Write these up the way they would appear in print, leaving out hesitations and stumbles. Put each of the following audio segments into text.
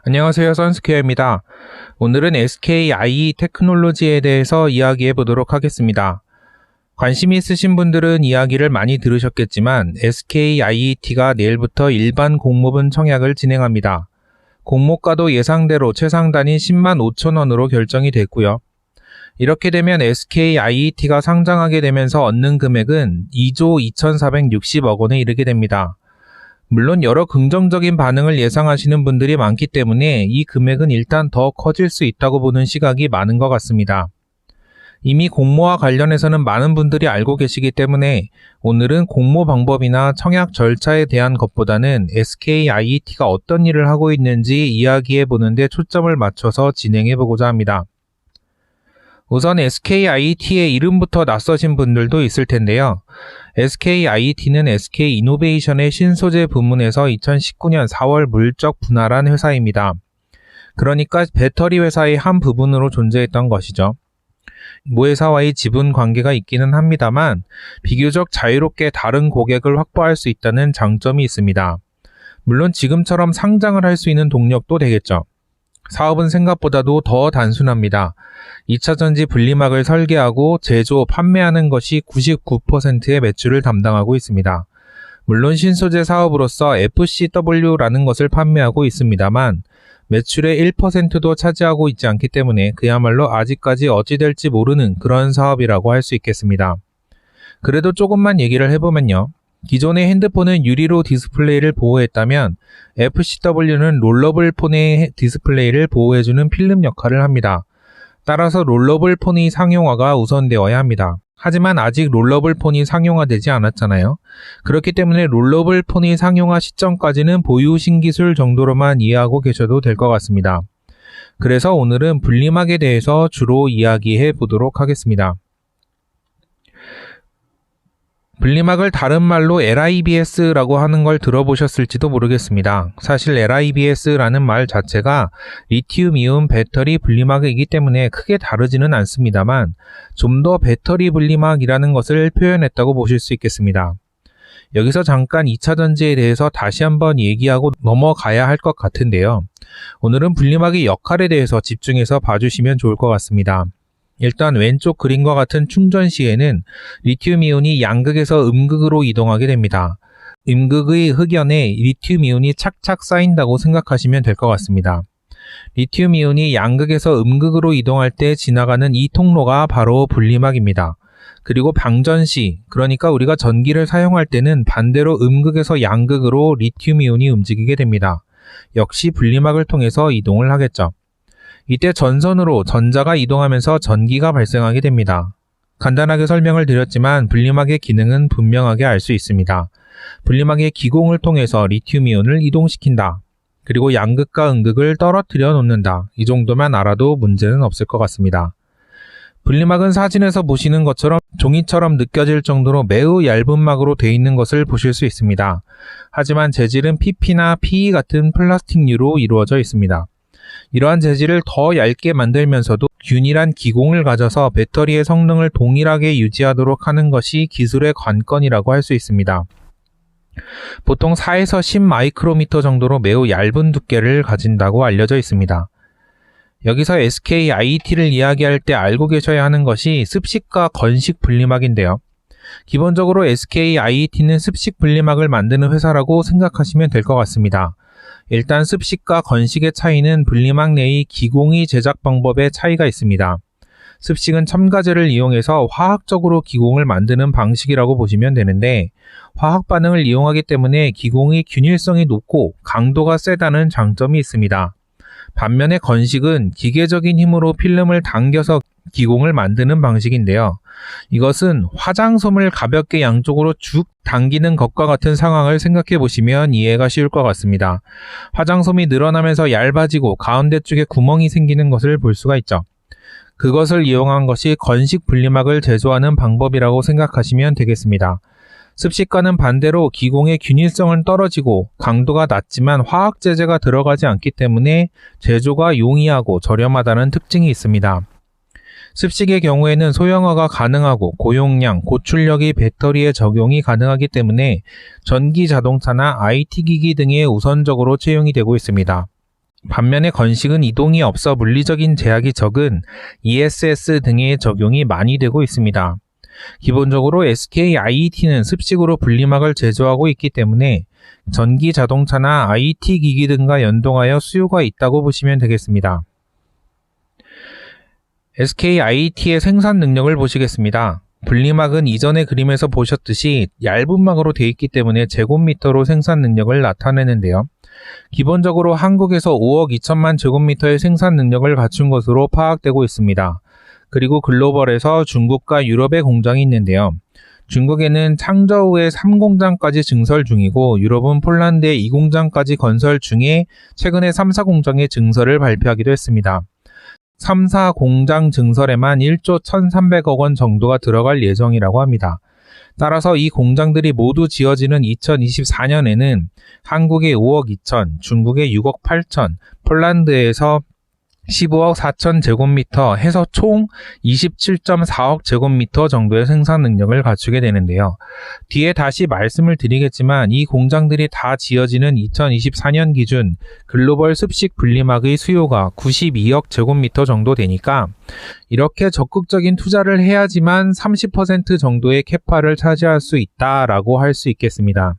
안녕하세요, 선스퀘어입니다. 오늘은 SKIE 테크놀로지에 대해서 이야기해 보도록 하겠습니다. 관심이 있으신 분들은 이야기를 많이 들으셨겠지만 SKIET가 내일부터 일반 공모분 청약을 진행합니다. 공모가도 예상대로 최상단이 10만 5천 원으로 결정이 됐고요. 이렇게 되면 SKIET가 상장하게 되면서 얻는 금액은 2조 2,460억 원에 이르게 됩니다. 물론 여러 긍정적인 반응을 예상하시는 분들이 많기 때문에 이 금액은 일단 더 커질 수 있다고 보는 시각이 많은 것 같습니다. 이미 공모와 관련해서는 많은 분들이 알고 계시기 때문에 오늘은 공모 방법이나 청약 절차에 대한 것보다는 SKIET가 어떤 일을 하고 있는지 이야기해 보는데 초점을 맞춰서 진행해 보고자 합니다. 우선 SKIET의 이름부터 낯서신 분들도 있을 텐데요. SKIET는 SK이노베이션의 신소재 부문에서 2019년 4월 물적 분할한 회사입니다. 그러니까 배터리 회사의 한 부분으로 존재했던 것이죠. 모회사와의 지분 관계가 있기는 합니다만 비교적 자유롭게 다른 고객을 확보할 수 있다는 장점이 있습니다. 물론 지금처럼 상장을 할 수 있는 동력도 되겠죠. 사업은 생각보다도 더 단순합니다. 2차전지 분리막을 설계하고 제조, 판매하는 것이 99%의 매출을 담당하고 있습니다. 물론 신소재 사업으로서 FCW라는 것을 판매하고 있습니다만 매출의 1%도 차지하고 있지 않기 때문에 그야말로 아직까지 어찌 될지 모르는 그런 사업이라고 할 수 있겠습니다. 그래도 조금만 얘기를 해보면요. 기존의 핸드폰은 유리로 디스플레이를 보호했다면 FCW는 롤러블 폰의 디스플레이를 보호해주는 필름 역할을 합니다. 따라서 롤러블 폰의 상용화가 우선되어야 합니다. 하지만 아직 롤러블 폰이 상용화되지 않았잖아요. 그렇기 때문에 롤러블 폰의 상용화 시점까지는 보유 신기술 정도로만 이해하고 계셔도 될 것 같습니다. 그래서 오늘은 분리막에 대해서 주로 이야기해 보도록 하겠습니다. 분리막을 다른 말로 LIBS라고 하는 걸 들어보셨을지도 모르겠습니다. 사실 LIBS라는 말 자체가 리튬이온 배터리 분리막이기 때문에 크게 다르지는 않습니다만 좀 더 배터리 분리막이라는 것을 표현했다고 보실 수 있겠습니다. 여기서 잠깐 2차전지에 대해서 다시 한번 얘기하고 넘어가야 할 것 같은데요. 오늘은 분리막의 역할에 대해서 집중해서 봐주시면 좋을 것 같습니다. 일단 왼쪽 그림과 같은 충전 시에는 리튬이온이 양극에서 음극으로 이동하게 됩니다. 음극의 흑연에 리튬이온이 착착 쌓인다고 생각하시면 될 것 같습니다. 리튬이온이 양극에서 음극으로 이동할 때 지나가는 이 통로가 바로 분리막입니다. 그리고 방전 시, 그러니까 우리가 전기를 사용할 때는 반대로 음극에서 양극으로 리튬이온이 움직이게 됩니다. 역시 분리막을 통해서 이동을 하겠죠. 이때 전선으로 전자가 이동하면서 전기가 발생하게 됩니다. 간단하게 설명을 드렸지만 분리막의 기능은 분명하게 알 수 있습니다. 분리막의 기공을 통해서 리튬이온을 이동시킨다. 그리고 양극과 음극을 떨어뜨려 놓는다. 이 정도만 알아도 문제는 없을 것 같습니다. 분리막은 사진에서 보시는 것처럼 종이처럼 느껴질 정도로 매우 얇은 막으로 되어 있는 것을 보실 수 있습니다. 하지만 재질은 PP나 PE 같은 플라스틱류로 이루어져 있습니다. 이러한 재질을 더 얇게 만들면서도 균일한 기공을 가져서 배터리의 성능을 동일하게 유지하도록 하는 것이 기술의 관건이라고 할 수 있습니다. 보통 4에서 10 마이크로미터 정도로 매우 얇은 두께를 가진다고 알려져 있습니다. 여기서 SKIET를 이야기할 때 알고 계셔야 하는 것이 습식과 건식 분리막인데요. 기본적으로 SKIET는 습식 분리막을 만드는 회사라고 생각하시면 될 것 같습니다. 일단 습식과 건식의 차이는 분리막 내의 기공의 제작 방법에 차이가 있습니다. 습식은 첨가제를 이용해서 화학적으로 기공을 만드는 방식이라고 보시면 되는데 화학 반응을 이용하기 때문에 기공의 균일성이 높고 강도가 세다는 장점이 있습니다. 반면에 건식은 기계적인 힘으로 필름을 당겨서 기공을 만드는 방식인데요. 이것은 화장솜을 가볍게 양쪽으로 쭉 당기는 것과 같은 상황을 생각해 보시면 이해가 쉬울 것 같습니다. 화장솜이 늘어나면서 얇아지고 가운데 쪽에 구멍이 생기는 것을 볼 수가 있죠. 그것을 이용한 것이 건식 분리막을 제조하는 방법이라고 생각하시면 되겠습니다. 습식과는 반대로 기공의 균일성은 떨어지고 강도가 낮지만 화학 제재가 들어가지 않기 때문에 제조가 용이하고 저렴하다는 특징이 있습니다. 습식의 경우에는 소형화가 가능하고 고용량, 고출력의 배터리에 적용이 가능하기 때문에 전기 자동차나 IT 기기 등에 우선적으로 채용이 되고 있습니다. 반면에 건식은 이동이 없어 물리적인 제약이 적은 ESS 등의 적용이 많이 되고 있습니다. 기본적으로 SK IET는 습식으로 분리막을 제조하고 있기 때문에 전기 자동차나 IT 기기 등과 연동하여 수요가 있다고 보시면 되겠습니다. SK IET의 생산 능력을 보시겠습니다. 분리막은 이전의 그림에서 보셨듯이 얇은 막으로 되어 있기 때문에 제곱미터로 생산 능력을 나타내는데요. 기본적으로 한국에서 5억 2천만 제곱미터의 생산 능력을 갖춘 것으로 파악되고 있습니다. 그리고 글로벌에서 중국과 유럽의 공장이 있는데요. 중국에는 창저 후에 3공장까지 증설 중이고 유럽은 폴란드에 2공장까지 건설 중에 최근에 3, 4공장의 증설을 발표하기도 했습니다. 3, 4공장 증설에만 1조 1,300억 원 정도가 들어갈 예정이라고 합니다. 따라서 이 공장들이 모두 지어지는 2024년에는 한국의 5억 2천, 중국의 6억 8천, 폴란드에서 15억 4천 제곱미터 해서 총 27.4억 제곱미터 정도의 생산 능력을 갖추게 되는데요. 뒤에 다시 말씀을 드리겠지만 이 공장들이 다 지어지는 2024년 기준 글로벌 습식 분리막의 수요가 92억 제곱미터 정도 되니까 이렇게 적극적인 투자를 해야지만 30% 정도의 캐파를 차지할 수 있다라고 할 수 있겠습니다.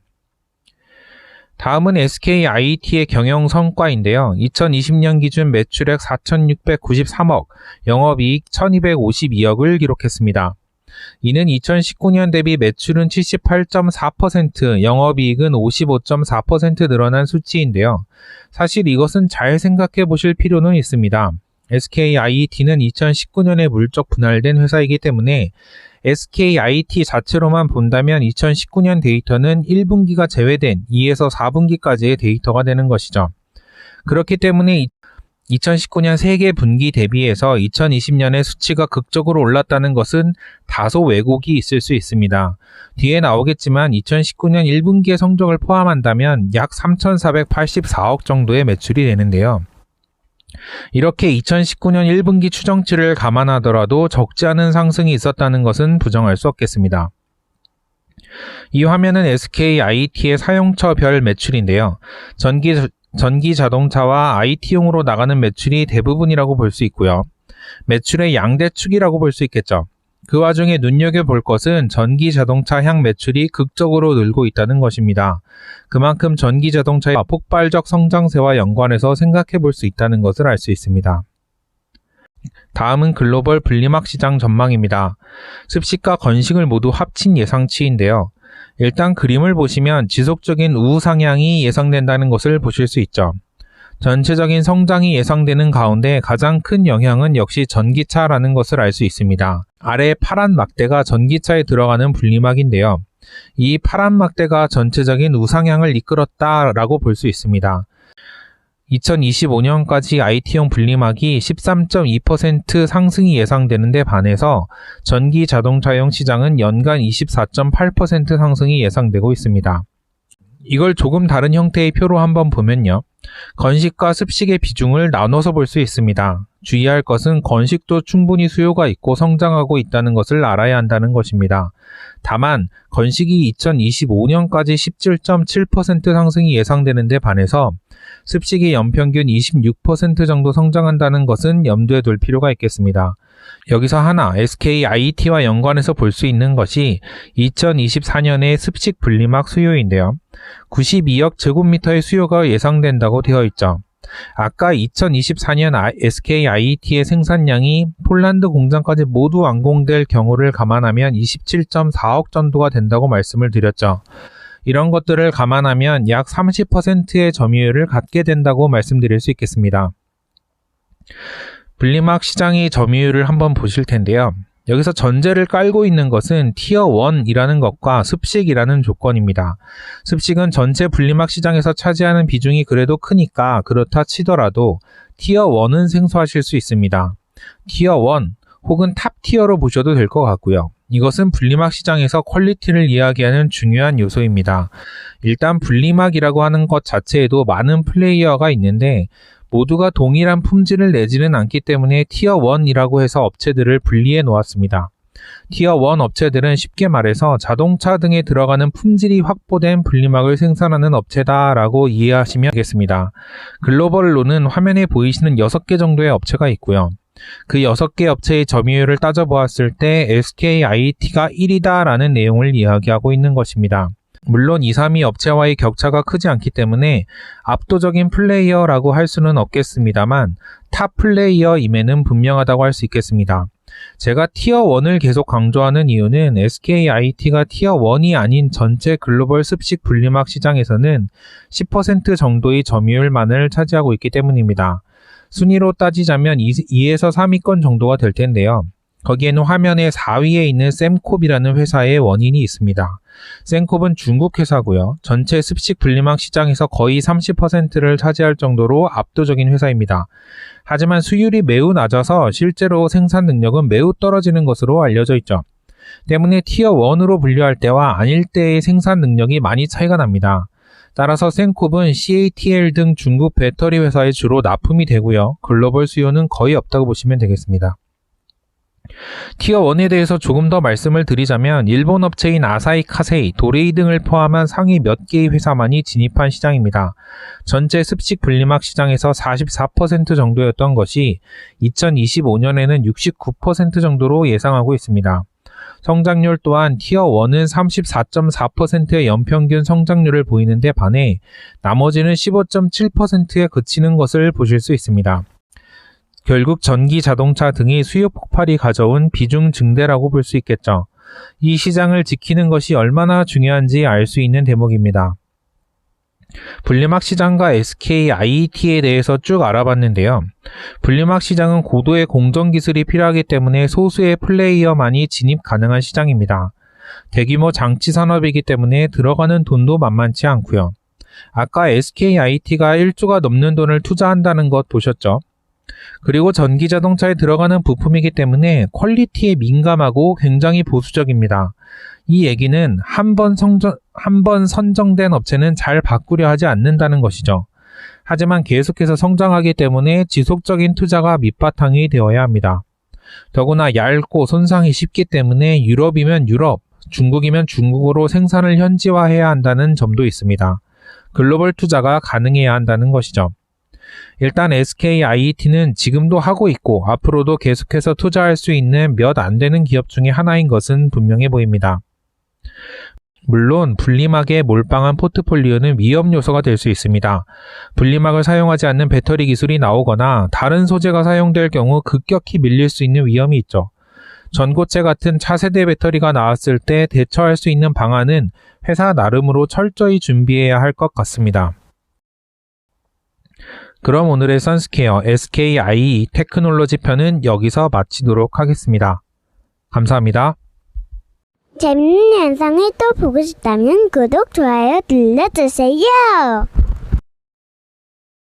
다음은 SK IET의 경영 성과인데요. 2020년 기준 매출액 4,693억, 영업이익 1,252억을 기록했습니다. 이는 2019년 대비 매출은 78.4%, 영업이익은 55.4% 늘어난 수치인데요. 사실 이것은 잘 생각해 보실 필요는 있습니다. SK IET는 2019년에 물적 분할된 회사이기 때문에 SK IET 자체로만 본다면 2019년 데이터는 1분기가 제외된 2에서 4분기까지의 데이터가 되는 것이죠. 그렇기 때문에 2019년 세계 분기 대비해서 2020년의 수치가 극적으로 올랐다는 것은 다소 왜곡이 있을 수 있습니다. 뒤에 나오겠지만 2019년 1분기의 성적을 포함한다면 약 3,484억 정도의 매출이 되는데요. 이렇게 2019년 1분기 추정치를 감안하더라도 적지 않은 상승이 있었다는 것은 부정할 수 없겠습니다. 이 화면은 SK IET의 사용처별 매출인데요. 전기 자동차와 IT용으로 나가는 매출이 대부분이라고 볼 수 있고요. 매출의 양대축이라고 볼 수 있겠죠. 그 와중에 눈여겨볼 것은 전기 자동차향 매출이 극적으로 늘고 있다는 것입니다. 그만큼 전기 자동차의 폭발적 성장세와 연관해서 생각해 볼 수 있다는 것을 알 수 있습니다. 다음은 글로벌 분리막 시장 전망입니다. 습식과 건식을 모두 합친 예상치인데요. 일단 그림을 보시면 지속적인 우상향이 예상된다는 것을 보실 수 있죠. 전체적인 성장이 예상되는 가운데 가장 큰 영향은 역시 전기차라는 것을 알 수 있습니다. 아래 파란 막대가 전기차에 들어가는 분리막인데요. 이 파란 막대가 전체적인 우상향을 이끌었다라고 볼 수 있습니다. 2025년까지 IT용 분리막이 13.2% 상승이 예상되는 데 반해서 전기 자동차용 시장은 연간 24.8% 상승이 예상되고 있습니다. 이걸 조금 다른 형태의 표로 한번 보면요. 건식과 습식의 비중을 나눠서 볼 수 있습니다. 주의할 것은 건식도 충분히 수요가 있고 성장하고 있다는 것을 알아야 한다는 것입니다. 다만 건식이 2025년까지 17.7% 상승이 예상되는 데 반해서 습식이 연평균 26% 정도 성장한다는 것은 염두에 둘 필요가 있겠습니다. 여기서 하나 SK IET와 연관해서 볼 수 있는 것이 2024년의 습식 분리막 수요인데요. 92억 제곱미터의 수요가 예상된다고 되어 있죠. 아까 2024년 SK IET의 생산량이 폴란드 공장까지 모두 완공될 경우를 감안하면 27.4억 정도가 된다고 말씀을 드렸죠. 이런 것들을 감안하면 약 30%의 점유율을 갖게 된다고 말씀드릴 수 있겠습니다. 분리막 시장의 점유율을 한번 보실 텐데요. 여기서 전제를 깔고 있는 것은 티어 1이라는 것과 습식이라는 조건입니다. 습식은 전체 분리막 시장에서 차지하는 비중이 그래도 크니까 그렇다 치더라도 티어 1은 생소하실 수 있습니다. 티어 1 혹은 탑 티어로 보셔도 될 것 같고요. 이것은 분리막 시장에서 퀄리티를 이야기하는 중요한 요소입니다. 일단 분리막이라고 하는 것 자체에도 많은 플레이어가 있는데 모두가 동일한 품질을 내지는 않기 때문에 티어 1이라고 해서 업체들을 분리해 놓았습니다. 티어 1 업체들은 쉽게 말해서 자동차 등에 들어가는 품질이 확보된 분리막을 생산하는 업체다라고 이해하시면 되겠습니다. 글로벌로는 화면에 보이시는 6개 정도의 업체가 있고요. 그 6개 업체의 점유율을 따져보았을 때 SKIT가 1위다라는 내용을 이야기하고 있는 것입니다. 물론 2, 3위 업체와의 격차가 크지 않기 때문에 압도적인 플레이어라고 할 수는 없겠습니다만 탑 플레이어임에는 분명하다고 할 수 있겠습니다. 제가 티어 1을 계속 강조하는 이유는 SKIT가 티어 1이 아닌 전체 글로벌 습식 분리막 시장에서는 10% 정도의 점유율만을 차지하고 있기 때문입니다. 순위로 따지자면 2에서 3위권 정도가 될 텐데요. 거기에는 화면의 4위에 있는 셈콥이라는 회사의 원인이 있습니다. 셈콥은 중국 회사고요. 전체 습식 분리막 시장에서 거의 30%를 차지할 정도로 압도적인 회사입니다. 하지만 수율이 매우 낮아서 실제로 생산 능력은 매우 떨어지는 것으로 알려져 있죠. 때문에 티어 1으로 분류할 때와 아닐 때의 생산 능력이 많이 차이가 납니다. 따라서 셈콥은 CATL 등 중국 배터리 회사에 주로 납품이 되고요. 글로벌 수요는 거의 없다고 보시면 되겠습니다. 티어 1에 대해서 조금 더 말씀을 드리자면 일본 업체인 아사히 카세이, 도레이 등을 포함한 상위 몇 개의 회사만이 진입한 시장입니다. 전체 습식 분리막 시장에서 44% 정도였던 것이 2025년에는 69% 정도로 예상하고 있습니다. 성장률 또한 티어 1은 34.4%의 연평균 성장률을 보이는 데 반해 나머지는 15.7%에 그치는 것을 보실 수 있습니다. 결국 전기 자동차 등의 수요 폭발이 가져온 비중 증대라고 볼 수 있겠죠. 이 시장을 지키는 것이 얼마나 중요한지 알 수 있는 대목입니다. 분리막 시장과 SKIT에 대해서 쭉 알아봤는데요. 분리막 시장은 고도의 공정 기술이 필요하기 때문에 소수의 플레이어만이 진입 가능한 시장입니다. 대규모 장치 산업이기 때문에 들어가는 돈도 만만치 않고요. 아까 SKIT가 1조가 넘는 돈을 투자한다는 것 보셨죠? 그리고 전기 자동차에 들어가는 부품이기 때문에 퀄리티에 민감하고 굉장히 보수적입니다. 이 얘기는 한 번 선정된 업체는 잘 바꾸려 하지 않는다는 것이죠. 하지만 계속해서 성장하기 때문에 지속적인 투자가 밑바탕이 되어야 합니다. 더구나 얇고 손상이 쉽기 때문에 유럽이면 유럽, 중국이면 중국으로 생산을 현지화해야 한다는 점도 있습니다. 글로벌 투자가 가능해야 한다는 것이죠. 일단 SKIT는 지금도 하고 있고 앞으로도 계속해서 투자할 수 있는 몇 안 되는 기업 중에 하나인 것은 분명해 보입니다. 물론 분리막의 몰빵한 포트폴리오는 위험 요소가 될 수 있습니다. 분리막을 사용하지 않는 배터리 기술이 나오거나 다른 소재가 사용될 경우 급격히 밀릴 수 있는 위험이 있죠. 전고체 같은 차세대 배터리가 나왔을 때 대처할 수 있는 방안은 회사 나름으로 철저히 준비해야 할 것 같습니다. 그럼 오늘의 선스케어 SKIE 테크놀로지 편은 여기서 마치도록 하겠습니다. 감사합니다. 재밌는 영상을 또 보고 싶다면 구독, 좋아요 눌러주세요.